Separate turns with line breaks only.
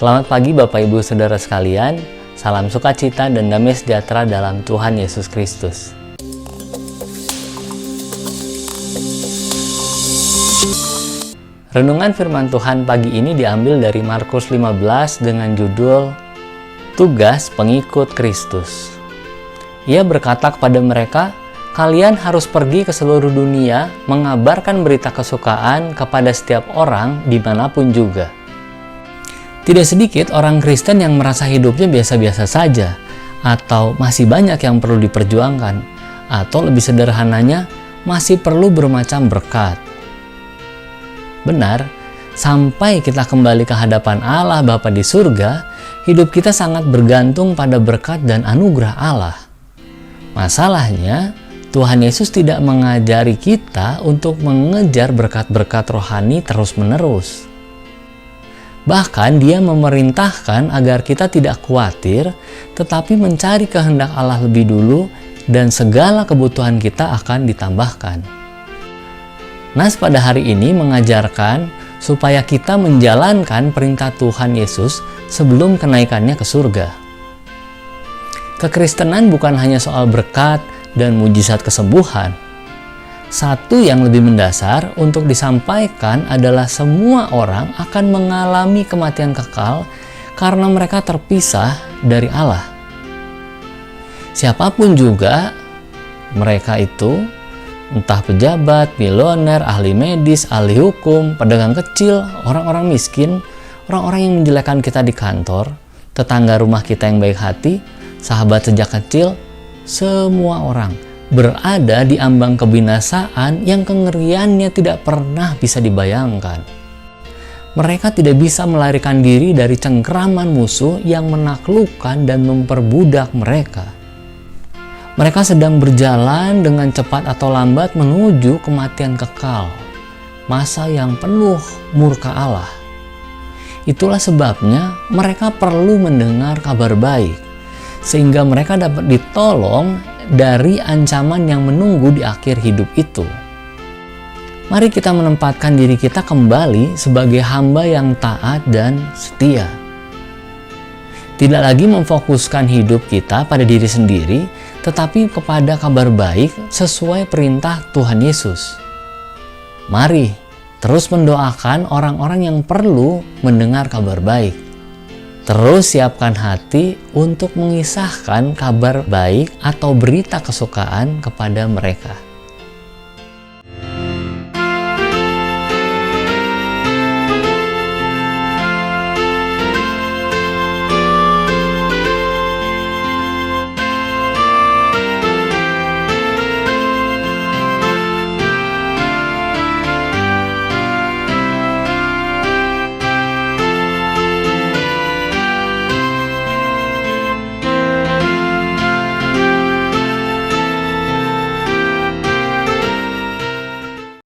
Selamat pagi Bapak Ibu Saudara sekalian, salam sukacita dan damai sejahtera dalam Tuhan Yesus Kristus. Renungan firman Tuhan pagi ini diambil dari Markus 15 dengan judul Tugas Pengikut Kristus. Ia berkata kepada mereka, "Kalian harus pergi ke seluruh dunia, mengabarkan berita kesukaan kepada setiap orang dimanapun juga." Tidak sedikit orang Kristen yang merasa hidupnya biasa-biasa saja, atau masih banyak yang perlu diperjuangkan, atau lebih sederhananya, masih perlu bermacam berkat. Benar, sampai kita kembali ke hadapan Allah Bapa di surga, hidup kita sangat bergantung pada berkat dan anugerah Allah. Masalahnya, Tuhan Yesus tidak mengajari kita untuk mengejar berkat-berkat rohani terus-menerus. Bahkan Dia memerintahkan agar kita tidak khawatir, tetapi mencari kehendak Allah lebih dulu dan segala kebutuhan kita akan ditambahkan. Nas pada hari ini mengajarkan supaya kita menjalankan perintah Tuhan Yesus sebelum kenaikannya ke surga. Kekristenan bukan hanya soal berkat dan mujizat kesembuhan. Satu yang lebih mendasar untuk disampaikan adalah semua orang akan mengalami kematian kekal karena mereka terpisah dari Allah. Siapapun juga mereka itu, entah pejabat, milioner, ahli medis, ahli hukum, pedagang kecil, orang-orang miskin, orang-orang yang menjelekkan kita di kantor, tetangga rumah kita yang baik hati, sahabat sejak kecil, semua orang berada di ambang kebinasaan yang kengeriannya tidak pernah bisa dibayangkan. Mereka tidak bisa melarikan diri dari cengkeraman musuh yang menaklukkan dan memperbudak mereka. Mereka sedang berjalan dengan cepat atau lambat menuju kematian kekal, masa yang penuh murka Allah. Itulah sebabnya mereka perlu mendengar kabar baik, sehingga mereka dapat ditolong dari ancaman yang menunggu di akhir hidup itu. Mari kita menempatkan diri kita kembali sebagai hamba yang taat dan setia. Tidak lagi memfokuskan hidup kita pada diri sendiri, tetapi kepada kabar baik sesuai perintah Tuhan Yesus. Mari terus mendoakan orang-orang yang perlu mendengar kabar baik. Terus siapkan hati untuk mengisahkan kabar baik atau berita kesukaan kepada mereka.